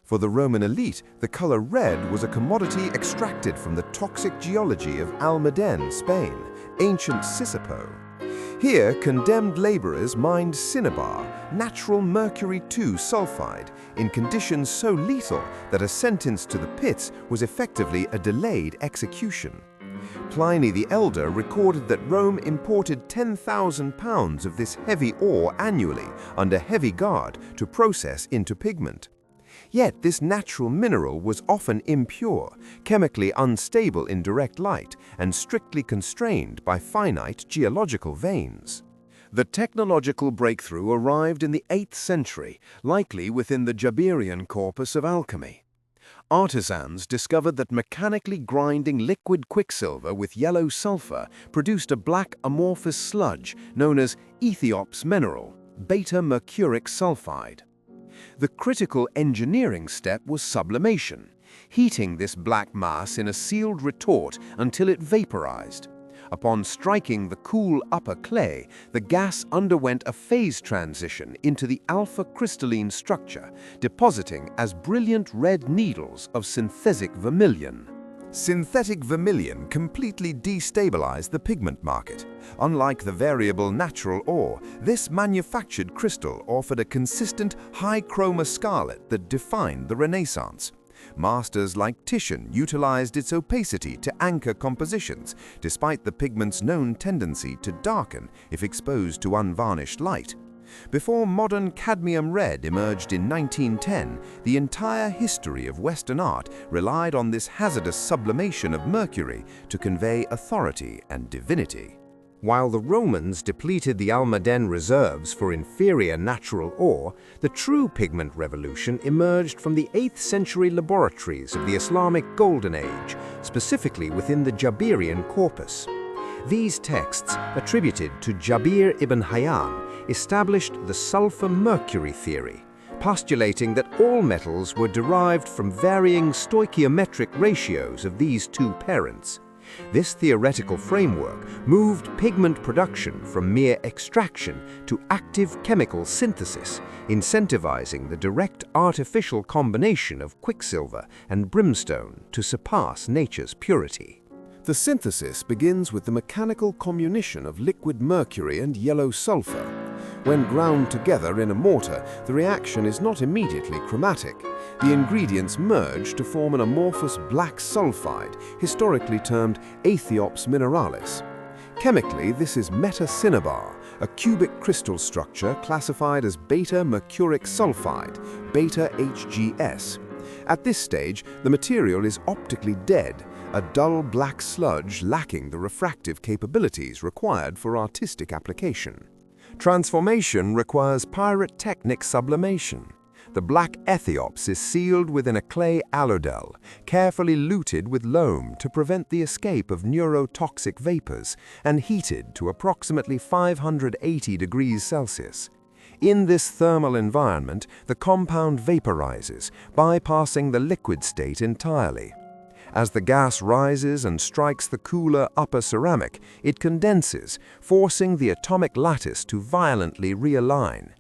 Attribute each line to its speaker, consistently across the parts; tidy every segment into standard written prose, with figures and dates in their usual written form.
Speaker 1: For the Roman elite, the color red was a commodity extracted from the toxic geology of Almaden, Spain, ancient Sisapo. Here, condemned laborers mined cinnabar, natural mercury-2 sulfide, in conditions so lethal that a sentence to the pits was effectively a delayed execution. Pliny the Elder recorded that Rome imported 10,000 pounds of this heavy ore annually under heavy guard to process into pigment. Yet this natural mineral was often impure, chemically unstable in direct light, and strictly constrained by finite geological veins. The technological breakthrough arrived in the 8th century, likely within the Jabirian corpus of alchemy. Artisans discovered that mechanically grinding liquid quicksilver with yellow sulfur produced a black amorphous sludge known as Ethiops mineral, beta-mercuric sulfide. The critical engineering step was sublimation, heating this black mass in a sealed retort until it vaporized. Upon striking the cool upper clay, the gas underwent a phase transition into the alpha crystalline structure, depositing as brilliant red needles of synthetic vermilion. Synthetic vermilion completely destabilized the pigment market. Unlike the variable natural ore, this manufactured crystal offered a consistent high chroma scarlet that defined the Renaissance. Masters like Titian utilized its opacity to anchor compositions, despite the pigment's known tendency to darken if exposed to unvarnished light. Before modern cadmium red emerged in 1910, the entire history of Western art relied on this hazardous sublimation of mercury to convey authority and divinity. While the Romans depleted the Almaden reserves for inferior natural ore, the true pigment revolution emerged from the 8th century laboratories of the Islamic Golden Age, specifically within the Jabirian corpus. These texts, attributed to Jabir ibn Hayyan, established the sulfur-mercury theory, postulating that all metals were derived from varying stoichiometric ratios of these two parents. This theoretical framework moved pigment production from mere extraction to active chemical synthesis, incentivizing the direct artificial combination of quicksilver and brimstone to surpass nature's purity. The synthesis begins with the mechanical comminution of liquid mercury and yellow sulfur. When ground together in a mortar, the reaction is not immediately chromatic. The ingredients merge to form an amorphous black sulfide, historically termed Aethiops mineralis. Chemically, this is metacinnabar, a cubic crystal structure classified as beta-mercuric sulfide, beta-HGS. At this stage, the material is optically dead, a dull black sludge lacking the refractive capabilities required for artistic application. Transformation requires pyrotechnic sublimation. The black Ethiops is sealed within a clay alodel, carefully luted with loam to prevent the escape of neurotoxic vapors, and heated to approximately 580 degrees Celsius. In this thermal environment, the compound vaporizes, bypassing the liquid state entirely. As the gas rises and strikes the cooler upper ceramic, it condenses, forcing the atomic lattice to violently realign.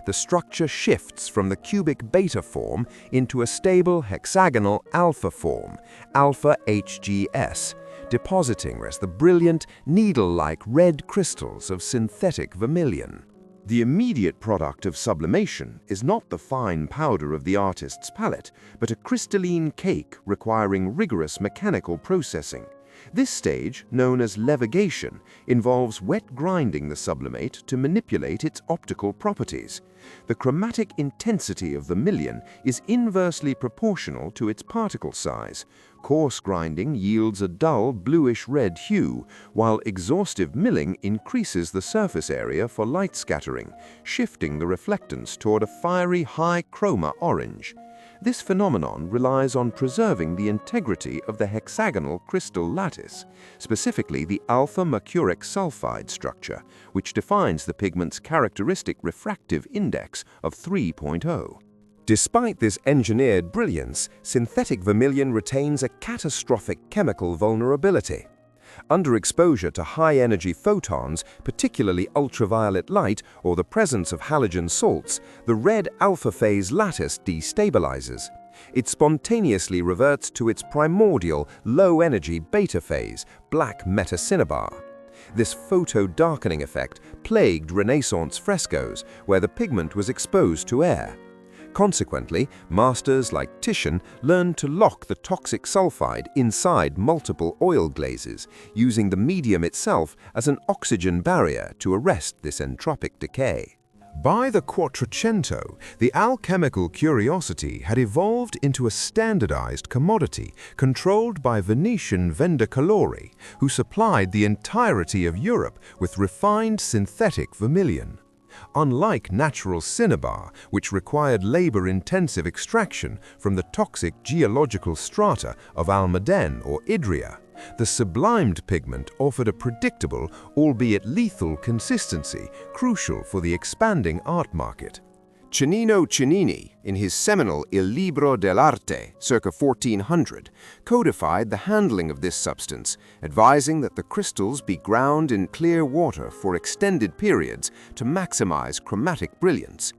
Speaker 1: The structure shifts from the cubic beta form into a stable hexagonal alpha form, alpha HGS, depositing as the brilliant, needle-like red crystals of synthetic vermilion. The immediate product of sublimation is not the fine powder of the artist's palette, but a crystalline cake requiring rigorous mechanical processing. This stage, known as levigation, involves wet grinding the sublimate to manipulate its optical properties. The chromatic intensity of vermilion is inversely proportional to its particle size. Coarse grinding yields a dull bluish-red hue, while exhaustive milling increases the surface area for light scattering, shifting the reflectance toward a fiery high chroma orange. This phenomenon relies on preserving the integrity of the hexagonal crystal lattice, specifically the alpha-mercuric sulfide structure, which defines the pigment's characteristic refractive index of 3.0. Despite this engineered brilliance, synthetic vermilion retains a catastrophic chemical vulnerability. Underexposure to high-energy photons, particularly ultraviolet light or the presence of halogen salts, the red alpha phase lattice destabilizes. It spontaneously reverts to its primordial, low-energy beta phase, black metacinnabar. This photo-darkening effect plagued Renaissance frescoes, where the pigment was exposed to air. Consequently, masters like Titian learned to lock the toxic sulfide inside multiple oil glazes, using the medium itself as an oxygen barrier to arrest this entropic decay. By the Quattrocento, the alchemical curiosity had evolved into a standardized commodity controlled by Venetian vendicalori, who supplied the entirety of Europe with refined synthetic vermilion. Unlike natural cinnabar, which required labor-intensive extraction from the toxic geological strata of Almaden or Idria, the sublimed pigment offered a predictable, albeit lethal consistency crucial for the expanding art market. Cennino Cennini, in his seminal Il Libro dell'Arte, circa 1400, codified the handling of this substance, advising that the crystals be ground in clear water for extended periods to maximize chromatic brilliance.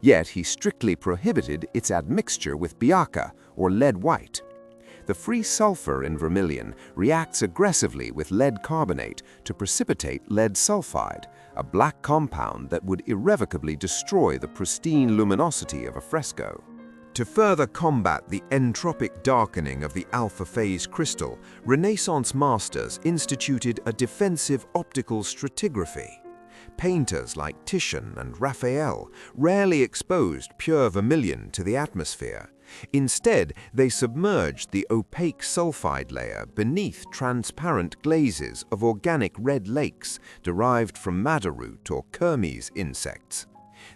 Speaker 1: Yet he strictly prohibited its admixture with biaca, or lead white. The free sulfur in vermilion reacts aggressively with lead carbonate to precipitate lead sulfide, a black compound that would irrevocably destroy the pristine luminosity of a fresco. To further combat the entropic darkening of the alpha phase crystal, Renaissance masters instituted a defensive optical stratigraphy. Painters like Titian and Raphael rarely exposed pure vermilion to the atmosphere. Instead, they submerged the opaque sulfide layer beneath transparent glazes of organic red lakes derived from madder root or Kermes insects.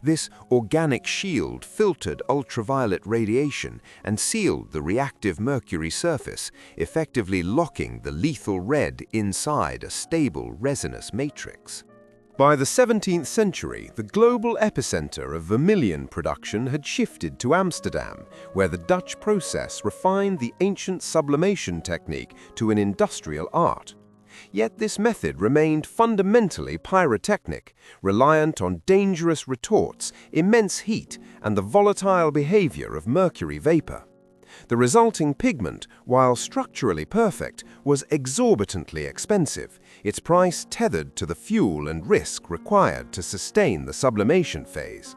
Speaker 1: This organic shield filtered ultraviolet radiation and sealed the reactive mercury surface, effectively locking the lethal red inside a stable resinous matrix. By the 17th century, the global epicenter of vermilion production had shifted to Amsterdam, where the Dutch process refined the ancient sublimation technique to an industrial art. Yet this method remained fundamentally pyrotechnic, reliant on dangerous retorts, immense heat, and the volatile behavior of mercury vapor. The resulting pigment, while structurally perfect, was exorbitantly expensive, its price tethered to the fuel and risk required to sustain the sublimation phase.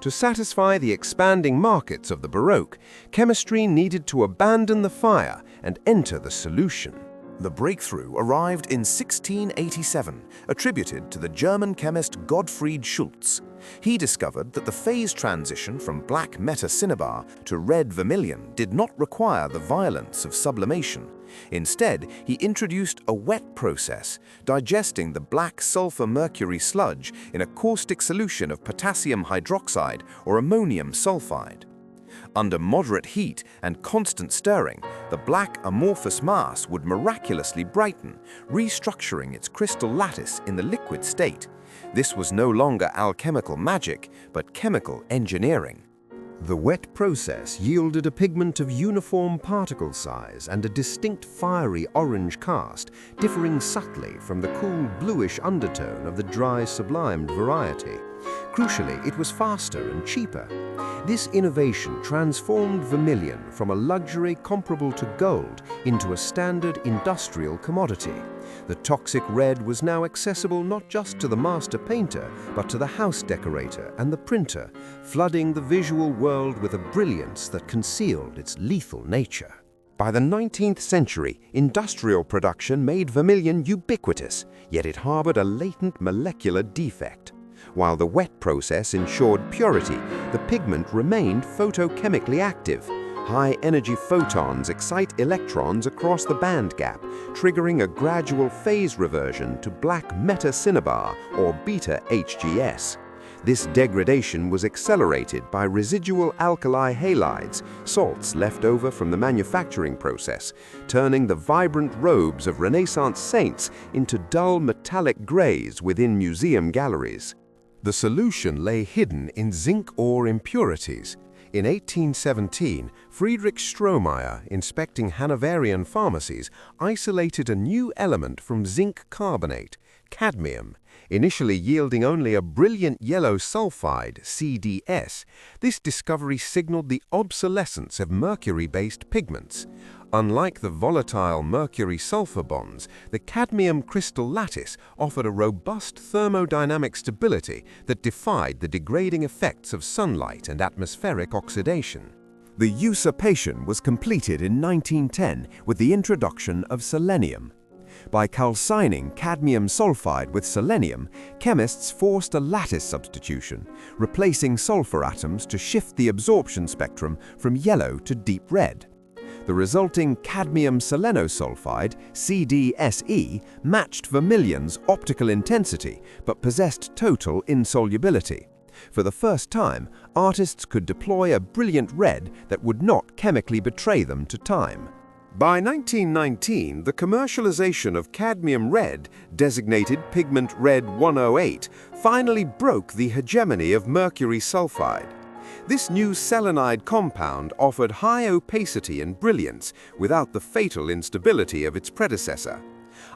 Speaker 1: To satisfy the expanding markets of the Baroque, chemistry needed to abandon the fire and enter the solution. The breakthrough arrived in 1687, attributed to the German chemist Gottfried Schultz. He discovered that the phase transition from black metacinnabar to red vermilion did not require the violence of sublimation. Instead, he introduced a wet process, digesting the black sulfur mercury sludge in a caustic solution of potassium hydroxide or ammonium sulfide. Under moderate heat and constant stirring, the black amorphous mass would miraculously brighten, restructuring its crystal lattice in the liquid state. This was no longer alchemical magic, but chemical engineering. The wet process yielded a pigment of uniform particle size and a distinct fiery orange cast, differing subtly from the cool bluish undertone of the dry sublimed variety. Crucially, it was faster and cheaper. This innovation transformed vermilion from a luxury comparable to gold into a standard industrial commodity. The toxic red was now accessible not just to the master painter, but to the house decorator and the printer, flooding the visual world with a brilliance that concealed its lethal nature. By the 19th century, industrial production made vermilion ubiquitous, yet it harbored a latent molecular defect. While the wet process ensured purity, the pigment remained photochemically active. High-energy photons excite electrons across the band gap, triggering a gradual phase reversion to black metacinnabar or beta HGS. This degradation was accelerated by residual alkali halides, salts left over from the manufacturing process, turning the vibrant robes of Renaissance saints into dull metallic grays within museum galleries. The solution lay hidden in zinc ore impurities. In 1817, Friedrich Strohmeyer, inspecting Hanoverian pharmacies, isolated a new element from zinc carbonate, cadmium, initially yielding only a brilliant yellow sulfide, CDS. This discovery signaled the obsolescence of mercury-based pigments. Unlike the volatile mercury-sulfur bonds, the cadmium crystal lattice offered a robust thermodynamic stability that defied the degrading effects of sunlight and atmospheric oxidation. The usurpation was completed in 1910 with the introduction of selenium. By calcining cadmium sulfide with selenium, chemists forced a lattice substitution, replacing sulfur atoms to shift the absorption spectrum from yellow to deep red. The resulting cadmium selenosulfide, CDSE, matched vermilion's optical intensity but possessed total insolubility. For the first time, artists could deploy a brilliant red that would not chemically betray them to time. By 1919, the commercialization of cadmium red, designated pigment red 108, finally broke the hegemony of mercury sulfide. This new selenide compound offered high opacity and brilliance without the fatal instability of its predecessor.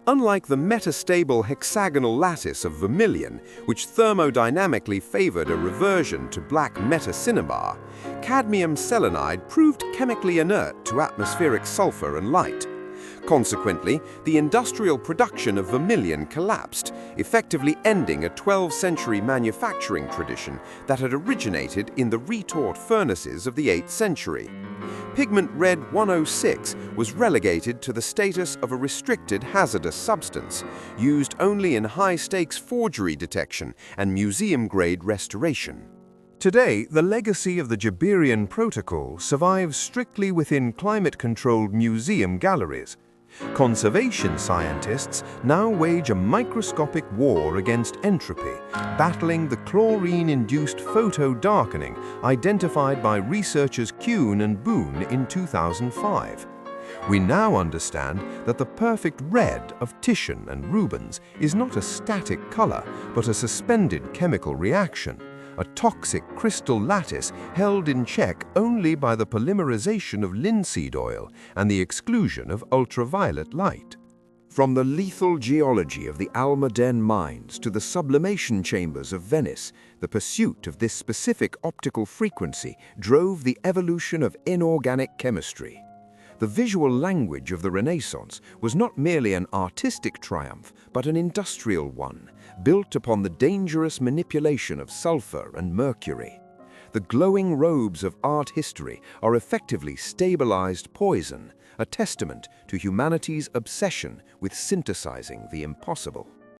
Speaker 1: Unlike the metastable hexagonal lattice of vermilion, which thermodynamically favored a reversion to black metacinnabar, cadmium selenide proved chemically inert to atmospheric sulfur and light. Consequently, the industrial production of vermilion collapsed, effectively ending a 12th-century manufacturing tradition that had originated in the retort furnaces of the 8th century. Pigment red 106 was relegated to the status of a restricted hazardous substance, used only in high-stakes forgery detection and museum-grade restoration. Today, the legacy of the Jabirian Protocol survives strictly within climate-controlled museum galleries. Conservation scientists now wage a microscopic war against entropy, battling the chlorine-induced photo-darkening identified by researchers Kuhn and Boone in 2005. We now understand that the perfect red of Titian and Rubens is not a static color, but a suspended chemical reaction, a toxic crystal lattice held in check only by the polymerization of linseed oil and the exclusion of ultraviolet light. From the lethal geology of the Almaden mines to the sublimation chambers of Venice, the pursuit of this specific optical frequency drove the evolution of inorganic chemistry. The visual language of the Renaissance was not merely an artistic triumph, but an industrial one, built upon the dangerous manipulation of sulfur and mercury. The glowing robes of art history are effectively stabilized poison, a testament to humanity's obsession with synthesizing the impossible.